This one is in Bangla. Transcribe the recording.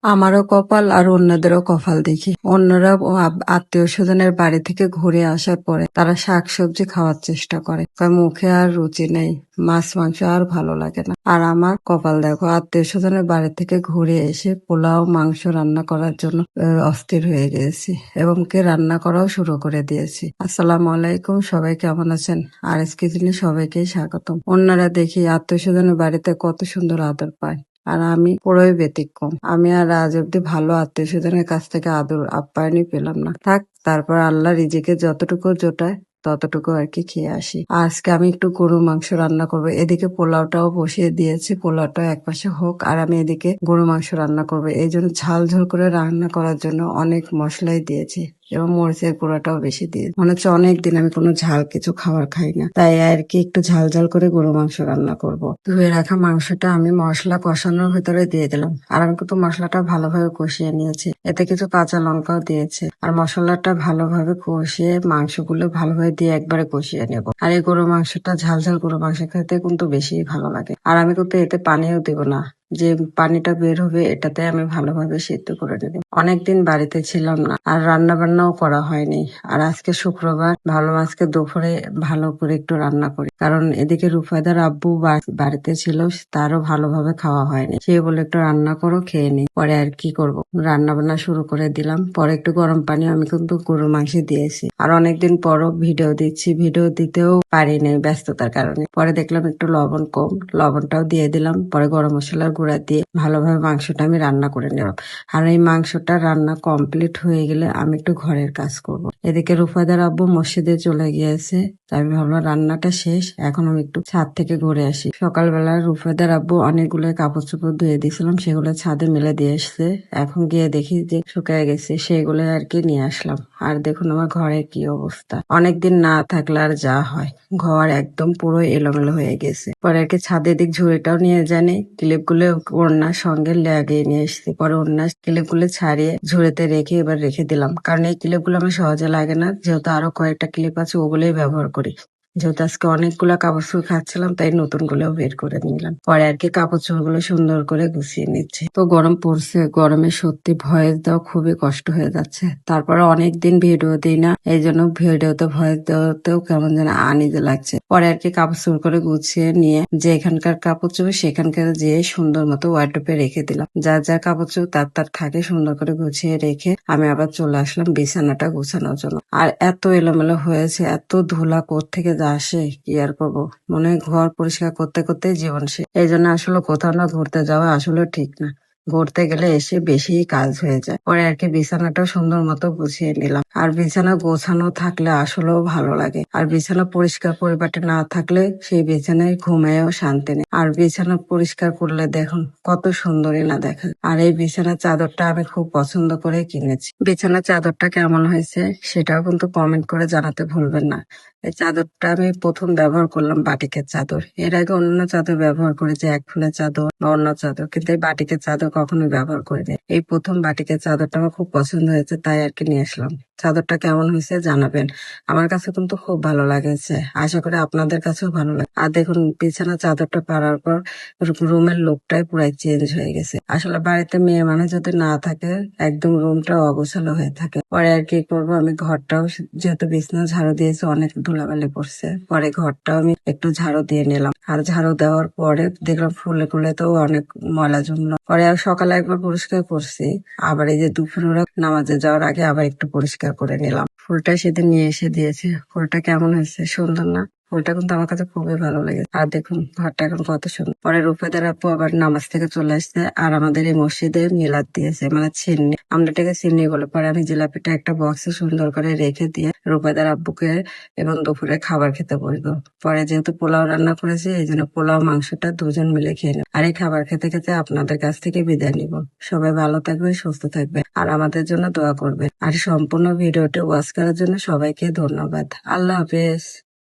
আমারও কপাল আর অন্যদেরও কপাল দেখি। অন্যরা আত্মীয় স্বজনের বাড়ি থেকে ঘুরে আসার পরে তারা শাকসবজি খাওয়ার চেষ্টা করে, কয় মুখে আর রুচি নেই, মাছ মাংস আর ভালো লাগে না। আর আমার কপাল দেখো, আত্মীয় স্বজনের বাড়ি থেকে ঘুরে এসে পোলাও মাংস রান্না করার জন্য অস্থির হয়ে গেছি এবং রান্না করাও শুরু করে দিয়েছি। আসসালামু আলাইকুম, সবাই কেমন আছেন? আর এস কিচেনে সবাইকে স্বাগতম। অন্যরা দেখি আত্মীয় স্বজনের বাড়িতে কত সুন্দর আদর পায়, আর আমি পুরোই ব্যতিক্রম। আমি আর আজ অব্দি ভালো আত্মীয় স্বজনের কাছ থেকে আদর আপ্যায়নই পেলাম না। থাক, তারপর আল্লাহ রিজিকে যতটুকু জোটায় ততটুকু আর কি খেয়ে আসি। আজকে আমি একটু গরু মাংস রান্না করবো। এদিকে পোলাওটাও বসিয়ে দিয়েছি, পোলাওটা একপাশে হোক, আর আমি এদিকে গরু মাংস রান্না করবো। এই জন্য ঝাল ঝোল করে রান্না করার জন্য অনেক মশলাই দিয়েছি এবং মরিচের গুঁড়াটাও বেশি দিয়ে, মনে হচ্ছে অনেকদিন আমি কোনো ঝাল কিছু খাবার খাই না, তাই আর কি একটু ঝাল ঝাল করে গরু মাংস রান্না করব। ধুয়ে রাখা মাংসটা আমি মশলা কষানোর ভিতরে দিয়ে দিলাম, আর আমি কিন্তু মশলাটা ভালোভাবে কষিয়ে নিয়েছি। এতে কিছু কাঁচা লঙ্কাও দিয়েছে, আর মশলাটা ভালোভাবে কষিয়ে মাংসগুলো ভালোভাবে দিয়ে একবারে কষিয়ে নেব। আর এই গরু মাংসটা ঝাল ঝাল গরু মাংস খেতে কিন্তু বেশি ভালো লাগে। আর আমি কিন্তু এতে পানিও দেবো না, যে পানিটা বের হবে এটাতে আমি ভালোভাবে সিদ্ধ করে নেব। অনেকদিন বাড়িতে ছিলাম না, আর রান্না বান্নাও করা হয়নি। আর আজকে শুক্রবার, ভাবলাম আজকে দুপুরে ভালো করে একটু রান্না করি, কারণ এদিকে রুফায়দার আব্বু বাড়িতে ছিল, তারও ভালোভাবে খাওয়া হয়নি। সে বলে একটু রান্না করো, খেয়ে নি। পরে আর কি করব, রান্না বান্না শুরু করে দিলাম। পরে একটু গরম পানি আমি কিন্তু গরুর মাংসে দিয়েছি। আর অনেকদিন পরও ভিডিও দিচ্ছি, ভিডিও দিতেও পারিনি ব্যস্ততার কারণে। পরে দেখলাম একটু লবণ কম, লবণটাও দিয়ে দিলাম। পরে গরম মশলার গুঁড়া দিয়ে ভালোভাবে মাংসটা আমি রান্না করে নিলাম। আর এই মাংসটা রান্না কমপ্লিট হয়ে গেলে আমি একটু ঘরের কাজ করব। এদিকে রুফায়দার আব্বু মসজিদে চলে গিয়েছে, তাই আমি ভাবলাম রান্নাটা শেষ, এখন আমি একটু ছাদ থেকে ঘুরে আসি। সকালবেলা রুফায়দার আব্বু অনেকগুলো কাপড় চোপড় ধুয়ে দিয়েছিলাম, সেগুলো ছাদে মেলে দিয়ে এসছে। এখন গিয়ে দেখি যে শুকায় গেছে, সেগুলো আর কি নিয়ে আসলাম। আর দেখুন আমার ঘরের কি অবস্থা, অনেকদিন না থাকলে আর যা হয়, ঘর একদম পুরো এলোমেলো হয়ে গেছে। পরে আর কি ছাদের দিক ঝুড়িটাও নিয়ে জানি, ক্লিপ গুলো ওড়নার সঙ্গে লাগিয়ে নিয়ে এসেছি। পরে ওড়নার ক্লিপ গুলো ছাড়িয়ে ঝুড়িতে রেখে এবার রেখে দিলাম, কারণ এই ক্লিপ গুলো আমার সহজে লাগে না, যেহেতু আরো কয়েকটা ক্লিপ আছে ওগুলোই ব্যবহার করি। যেহেতু আজকে অনেকগুলা কাপড় চোপড় খাচ্ছিলাম, তাই নতুন গুলো বের করে নিলাম। পরে আর কি কাপড় চোপড় গুলো সুন্দর করে গুছিয়ে নিচ্ছি। তো গরম পড়ছে, গরমে সত্যি ভয়েস দেওয়া খুবই কষ্ট হয়ে যাচ্ছে। তারপরে অনেকদিন ভিডিও দিই না, এই জন্য ভিডিওতে ভয়েস দেওয়াতেও কেমন যেন আনইজি লাগছে। পরে আর কি কাপড় চোপড় করে গুছিয়ে নিয়ে যে এখানকার কাপড় চোপড় সেখানকার যেয়ে সুন্দর মতো ওয়ার্ডরোবে রেখে দিলাম। যার যার কাপড় চোপড় তার তার থাকে সুন্দর করে গুছিয়ে রেখে আমি আবার চলে আসলাম বিছানাটা গোছানোর জন্য। আর এত এলোমেলো হয়েছে, এত ধুলা কোত্থেকে যে আসে কি আর করবো, মনে হয় ঘর পরিষ্কার করতে করতে জীবন শেষ। এই জন্য আসলে কোথাও না ঘুরতে যাওয়া আসলে ঠিক না, ঘুরতে গেলে এসে বেশি কাজ হয়ে যায়। পরে আর কি বিছানাটা সুন্দর মতো গুছিয়ে নিলাম। আর বিছানা গোছানো থাকলে আসলেও ভালো লাগে, আর বিছানা পরিষ্কার পরিপাটি না থাকলে সেই বিছানায় ঘুমায়ও শান্তি নেই। আর বিছানা পরিষ্কার করলে দেখুন কত সুন্দরই না দেখা যায়। আর এই বিছানার চাদরটা আমি খুব পছন্দ করে কিনেছি। বিছানার চাদরটা কেমন হয়েছে সেটাও কিন্তু কমেন্ট করে জানাতে ভুলবেন না। এই চাদরটা আমি প্রথম ব্যবহার করলাম বাটিকের চাদর, এর আগে অন্য চাদর ব্যবহার করেছি, এক ফুলের চাদর বা অন্য চাদর, কিন্তু এই বাটিকের চাদর কখনোই ব্যবহার করিনি। এই প্রথম বাটিকের চাদরটা আমার খুব পছন্দ হয়েছে, তাই আর কি নিয়ে আসলাম। চাদরটা কেমন হয়েছে জানাবেন, আমার কাছে কিন্তু খুব ভালো লাগেছে, আশা করি আপনাদের কাছেও ভালো লাগে। আর দেখুন বিছানা চাদরটা পাড়ার পর রুমের লুকটাই পুরাই চেঞ্জ হয়ে গেছে। আসলে বাড়িতে মেয়ে মানুষ যদি না থাকে একদম রুমটা অগোছালো হয়ে থাকে। পরে আর কি করবো, আমি ঘরটাও যেহেতু বিছানা ঝাড়ু দিয়েছে অনেক ধুলাবালি পড়ছে, পরে ঘরটাও আমি একটু ঝাড়ু দিয়ে নিলাম। আর ঝাড়ু দেওয়ার পরে দেখলাম ফুলে টুলেতেও অনেক ময়লা জমলো। পরে আর সকালে একবার পরিষ্কার করছি, আবার এই যে দুপুরে নামাজে যাওয়ার আগে আবার একটু পরিষ্কার করে নিলাম। ফুলটা সেদিন নিয়ে এসে দিয়েছে, ফুলটা কেমন হয়েছে, সুন্দর না? ফুলটা কিন্তু আমার কাছে খুবই ভালো লাগে। আর দেখুন ঘরটা এখন কত সুন্দর। পরে রূপেদার আপু আবার নামাজ থেকে চলে আসছে, আর আমাদের এই মসজিদে মিলাদ দিয়েছে, মানে ছিন্নি, আমরা এটাকে ছিন্নি বলে। পরে আমি জিলাপিটা একটা বক্সে সুন্দর করে রেখে দিয়ে রূপেদার আব্বুকে এবং দুপুরে খাবার খেতে বলবো। পরে যেহেতু পোলাও রান্না করেছি, এই জন্য পোলাও মাংসটা দুজন মিলে খেয়ে নেব। আর এই খাবার খেতে খেতে আপনাদের কাছ থেকে বিদায় নিব। সবাই ভালো থাকবে, সুস্থ থাকবে, আর আমাদের জন্য দোয়া করবে। আর সম্পূর্ণ ভিডিওটি ওয়াচ করার জন্য সবাইকে ধন্যবাদ। আল্লাহ হাফেজ।